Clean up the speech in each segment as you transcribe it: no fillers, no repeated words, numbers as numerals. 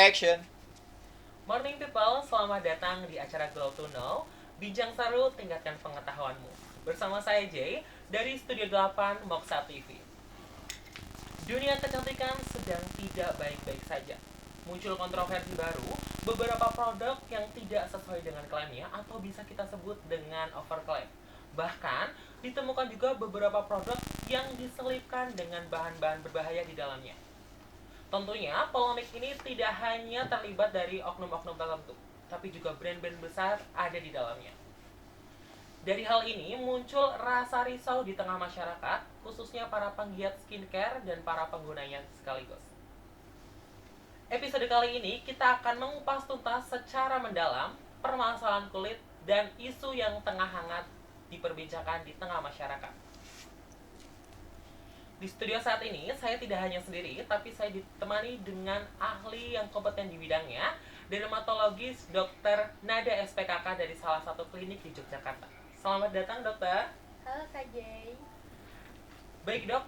Action. Morning people, selamat datang di acara Glow to Know, Bincang Seru Tingkatkan Pengetahuanmu. Bersama saya Jay dari Studio 8 Moxa TV. Dunia kecantikan sedang tidak baik-baik saja. Muncul kontroversi baru, beberapa produk yang tidak sesuai dengan klaimnya atau bisa kita sebut dengan overclaim. Bahkan, ditemukan juga beberapa produk yang diselipkan dengan bahan-bahan berbahaya di dalamnya. Tentunya, polemik ini tidak hanya terlibat dari oknum-oknum tertentu, tapi juga brand-brand besar ada di dalamnya. Dari hal ini muncul rasa risau di tengah masyarakat, khususnya para penggiat skincare dan para penggunanya sekaligus. Episode kali ini kita akan mengupas tuntas secara mendalam permasalahan kulit dan isu yang tengah hangat diperbincangkan di tengah masyarakat. Di studio saat ini, saya tidak hanya sendiri, tapi saya ditemani dengan ahli yang kompeten di bidangnya, dermatologis Dr. Nada SPKK dari salah satu klinik di Yogyakarta. Selamat datang, dokter. Halo Kak Jay. Baik, dok.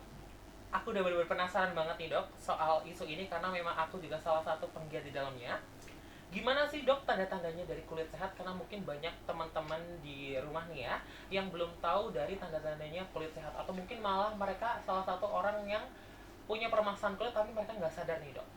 Aku udah benar-benar penasaran banget nih, dok, soal isu ini karena memang aku juga salah satu penggiat di dalamnya. Gimana sih, dok, tanda-tandanya dari kulit sehat? Karena mungkin banyak teman-teman di rumah nih ya yang belum tahu dari tanda-tandanya kulit sehat, atau mungkin malah mereka salah satu orang yang punya permasalahan kulit tapi mereka nggak sadar nih, dok.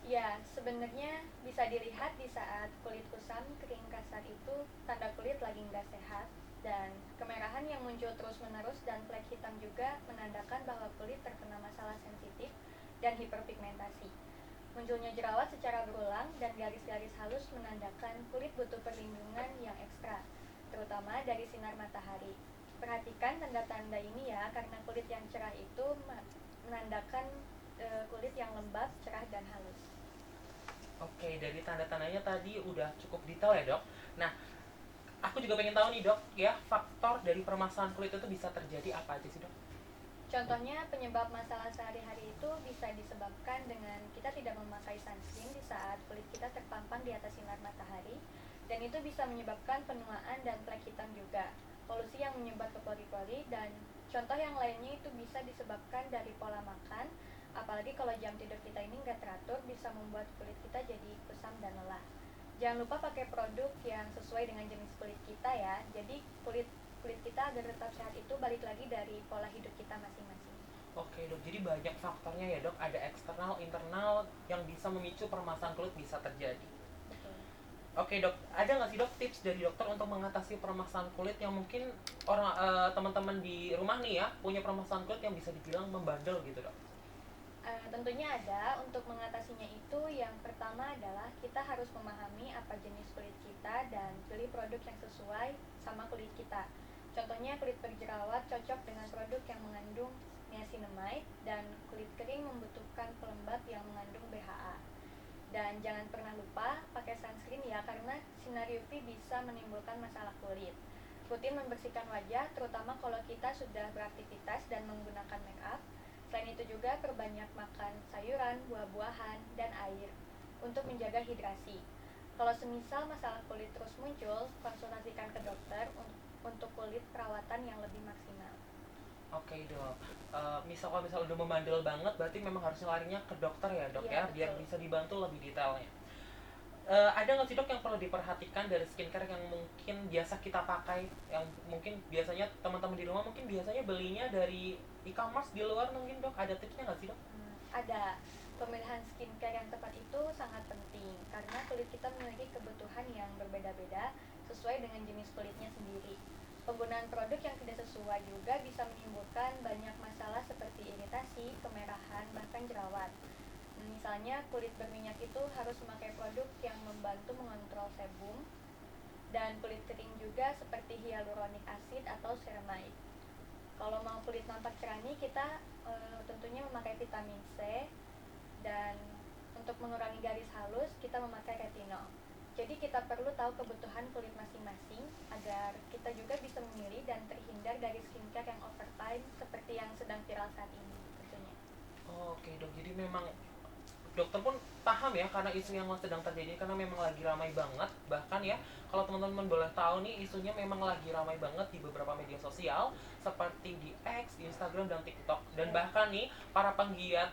Ya, sebenarnya bisa dilihat di saat kulit kusam, kering kasar itu tanda kulit lagi nggak sehat, dan kemerahan yang muncul terus-menerus dan flek hitam juga menandakan bahwa kulit terkena masalah sensitif dan hiperpigmentasi. Munculnya jerawat secara berulang dan garis-garis halus menandakan kulit butuh perlindungan yang ekstra, terutama dari sinar matahari. Perhatikan tanda-tanda ini ya, karena kulit yang cerah itu menandakan kulit yang lembab, cerah, dan halus. Oke, dari tanda-tandanya tadi udah cukup detail ya, dok. Nah, aku juga pengen tahu nih, dok, ya, faktor dari permasalahan kulit itu bisa terjadi apa aja sih, dok? Contohnya penyebab masalah sehari-hari itu bisa disebabkan dengan kita tidak memakai sunscreen di saat kulit kita terpampang di atas sinar matahari, dan itu bisa menyebabkan penuaan dan flek hitam juga, polusi yang menyebar ke pori-pori, dan contoh yang lainnya itu bisa disebabkan dari pola makan, apalagi kalau jam tidur kita ini nggak teratur bisa membuat kulit kita jadi kusam dan lelah. Jangan lupa pakai produk yang sesuai dengan jenis kulit kita ya. Jadi kulit kulit kita agar tetap sehat itu balik lagi dari pola hidup kita masing-masing. Oke, dok, jadi banyak faktornya ya, dok. Ada eksternal, internal yang bisa memicu permasalahan kulit bisa terjadi. Betul. Oke, dok, ada nggak sih, dok, tips dari dokter untuk mengatasi permasalahan kulit yang mungkin teman-teman di rumah nih ya punya permasalahan kulit yang bisa dibilang membandel gitu, dok? Tentunya ada. Untuk mengatasinya itu yang pertama adalah kita harus memahami apa jenis kulit kita dan pilih produk yang sesuai sama kulit kita. Contohnya kulit berjerawat cocok dengan produk yang mengandung niacinamide, dan kulit kering membutuhkan pelembab yang mengandung BHA. Dan jangan pernah lupa pakai sunscreen ya, karena sinar UV bisa menimbulkan masalah kulit. Rutin membersihkan wajah, terutama kalau kita sudah beraktivitas dan menggunakan make up. Selain itu juga perbanyak makan sayuran, buah-buahan, dan air untuk menjaga hidrasi. Kalau semisal masalah kulit terus muncul, konsultasikan ke dokter untuk kulit perawatan yang lebih maksimal. Oke, dok. Kalau misal udah membandel banget, berarti memang harusnya larinya ke dokter ya, dok, Iya, ya, biar betul. bisa dibantu lebih detailnya. Ada nggak sih, dok, yang perlu diperhatikan dari skincare yang mungkin biasa kita pakai, yang mungkin biasanya teman-teman di rumah mungkin biasanya belinya dari e-commerce di luar, mungkin, dok, ada tipsnya nggak sih, dok? Ada. Pemilihan skincare yang tepat itu sangat penting karena kulit kita memiliki kebutuhan yang berbeda-beda sesuai dengan jenis kulitnya sendiri. Penggunaan produk yang tidak sesuai juga bisa menimbulkan banyak masalah seperti iritasi, kemerahan, bahkan jerawat. Misalnya kulit berminyak itu harus memakai produk yang membantu mengontrol sebum, dan kulit kering juga seperti hyaluronic acid atau ceramide. Kalau mau kulit nampak cerah nih, kita tentunya memakai vitamin C, dan untuk mengurangi garis halus kita memakai retinol. Jadi kita perlu tahu kebutuhan kulit masing-masing agar kita juga bisa memilih dan terhindar dari skincare yang overtime seperti yang sedang viral saat ini tentunya. Oke, dok, jadi memang dokter pun paham ya karena isu yang sedang terjadi, karena memang lagi ramai banget. Bahkan ya kalau teman-teman boleh tahu nih, isunya memang lagi ramai banget di beberapa media sosial seperti di X, di Instagram, dan TikTok. Dan bahkan nih para penggiat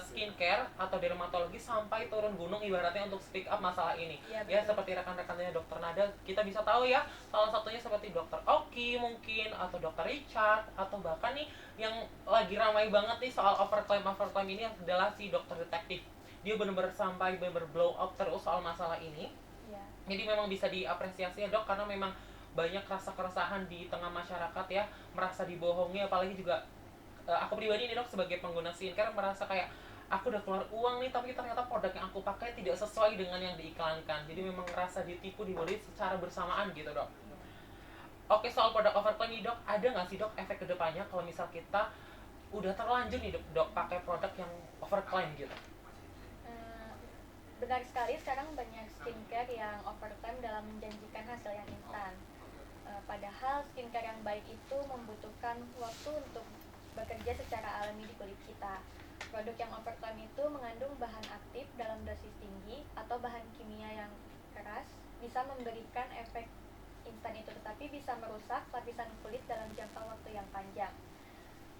skincare atau dermatologi sampai turun gunung ibaratnya untuk speak up masalah ini. Ya seperti rekan-rekannya dokter Nada, kita bisa tahu ya, salah satunya seperti dokter Oki mungkin, atau dokter Richard, atau bahkan nih yang lagi ramai banget nih soal overclaim ini adalah si dokter detektif. Dia benar-benar sampai benar-benar blow up terus soal masalah ini. Jadi memang bisa diapresiasi ya dok, karena memang banyak rasa keresahan di tengah masyarakat ya, merasa dibohongi. Apalagi juga aku pribadi nih dok, sebagai pengguna skincare merasa kayak aku udah keluar uang nih, tapi ternyata produk yang aku pakai tidak sesuai dengan yang diiklankan. Jadi memang ngerasa ditipu, dibeli secara bersamaan gitu dok. Oke, soal produk overclaim nih dok, ada nggak sih dok efek kedepannya kalau misal kita udah terlanjur nih dok pakai produk yang overclaim gitu? Benar sekali, sekarang banyak skincare yang overclaim dalam menjanjikan hasil yang instan. Padahal skincare yang baik itu membutuhkan waktu untuk bekerja secara alami di kulit kita. Produk yang overclaim itu mengandung bahan aktif dalam dosis tinggi atau bahan kimia yang keras, bisa memberikan efek instan itu, tetapi bisa merusak lapisan kulit dalam jangka waktu yang panjang.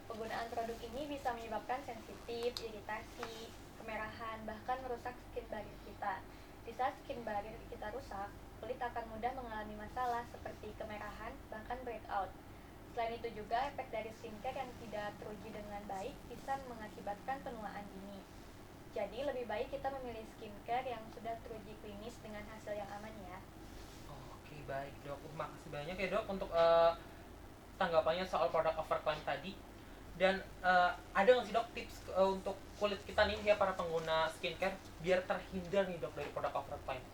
Penggunaan produk ini bisa menyebabkan sensitif, iritasi, kemerahan, bahkan merusak skin barrier kita. Di saat skin barrier kita rusak, kulit akan mudah mengalami masalah seperti kemerahan, bahkan breakout. Selain itu juga, efek dari skincare yang tidak teruji dengan baik bisa mengakibatkan penuaan dini. Jadi lebih baik kita memilih skincare yang sudah teruji klinis dengan hasil yang aman ya. Oke, baik dok, makasih banyak ya dok untuk tanggapannya soal produk overclaim tadi. Dan ada nggak sih dok tips untuk kulit kita nih ya, para pengguna skincare, biar terhindar nih dok dari produk overclaim?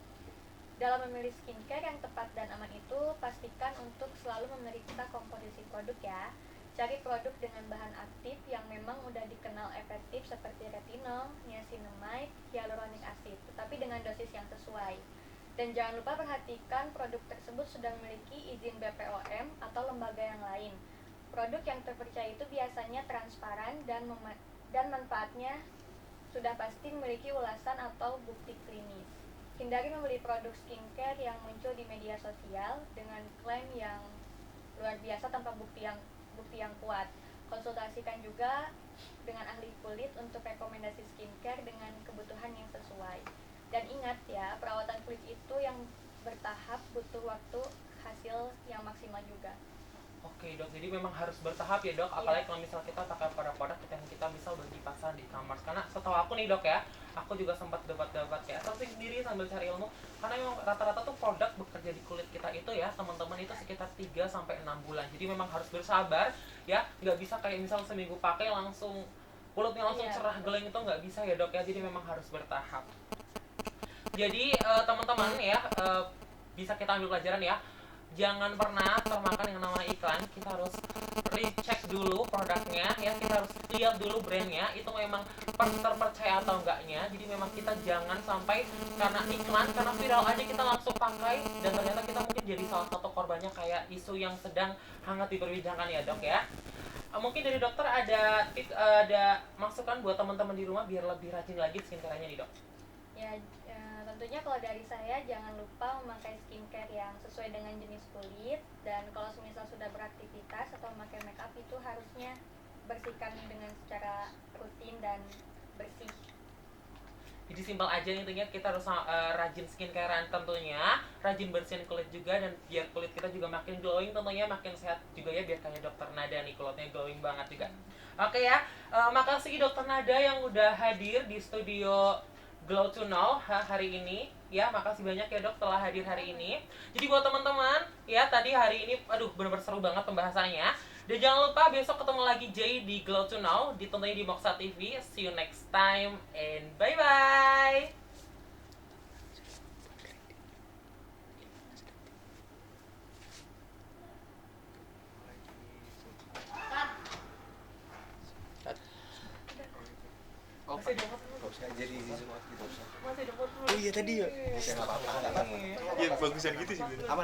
Dalam memilih skincare yang tepat dan aman itu, pastikan untuk selalu memeriksa komposisi produk ya. Cari produk dengan bahan aktif yang memang udah dikenal efektif seperti retinol, niacinamide, hyaluronic acid, tetapi dengan dosis yang sesuai. Dan jangan lupa perhatikan produk tersebut sudah memiliki izin BPOM atau lembaga yang lain. Produk yang terpercaya itu biasanya transparan dan manfaatnya sudah pasti memiliki ulasan atau bukti klinis. Hindari membeli produk skincare yang muncul di media sosial dengan klaim yang luar biasa tanpa bukti yang kuat. Konsultasikan juga dengan ahli kulit untuk rekomendasi skincare dengan kebutuhan yang sesuai. Dan ingat ya, perawatan kulit itu yang bertahap, butuh waktu, hasil yang maksimal juga. Oke dok, jadi memang harus bertahap ya dok, apalagi kalau misal kita pakai produk-produk yang kita misal udah dipasang di kamar. Karena setahu aku nih dok ya, aku juga sempat debat-debat kayak searching sendiri sambil cari ilmu, karena memang rata-rata tuh produk bekerja di kulit kita itu ya teman-teman itu sekitar 3-6 bulan. Jadi memang harus bersabar ya, nggak bisa kayak misal seminggu pakai langsung kulitnya langsung cerah glowing, itu nggak bisa ya dok ya, jadi memang harus bertahap. Jadi teman-teman ya, bisa kita ambil pelajaran ya, jangan pernah termakan yang namanya iklan. Kita harus recheck dulu produknya ya, kita harus lihat dulu brandnya itu memang terpercaya atau enggaknya. Jadi memang kita jangan sampai karena iklan, karena viral aja kita langsung pakai, dan ternyata kita mungkin jadi salah satu korbannya kayak isu yang sedang hangat diperbincangkan ya dok ya. Mungkin dari dokter ada tips, ada masukan buat teman-teman di rumah biar lebih rajin lagi skincare-nya nih dok? Ya, tentunya kalau dari saya jangan lupa memakai skincare yang sesuai dengan jenis kulit, dan kalau semisal sudah beraktivitas atau memakai makeup itu harusnya bersihkan dengan secara rutin dan bersih. Jadi simpel aja intinya, kita harus rajin skincarean tentunya, rajin bersihin kulit juga, dan biar kulit kita juga makin glowing tentunya, makin sehat juga ya, biar kayak dokter Nada nih kulitnya glowing banget juga. Oke ya, makasih dokter Nada yang udah hadir di studio Glow to Know hari ini ya, makasih banyak ya dok telah hadir hari ini. Jadi buat teman-teman ya, tadi hari ini benar-benar seru banget pembahasannya. Dan jangan lupa besok ketemu lagi Jay di Glow to Know, ditontonnya di Moxa TV. See you next time and bye bye. Masih ada Gak usah jadi zoom out gitu. Masih ada Oh iya tadi ya. Nggak apa-apa. Iya bagusan gitu sih. Aman.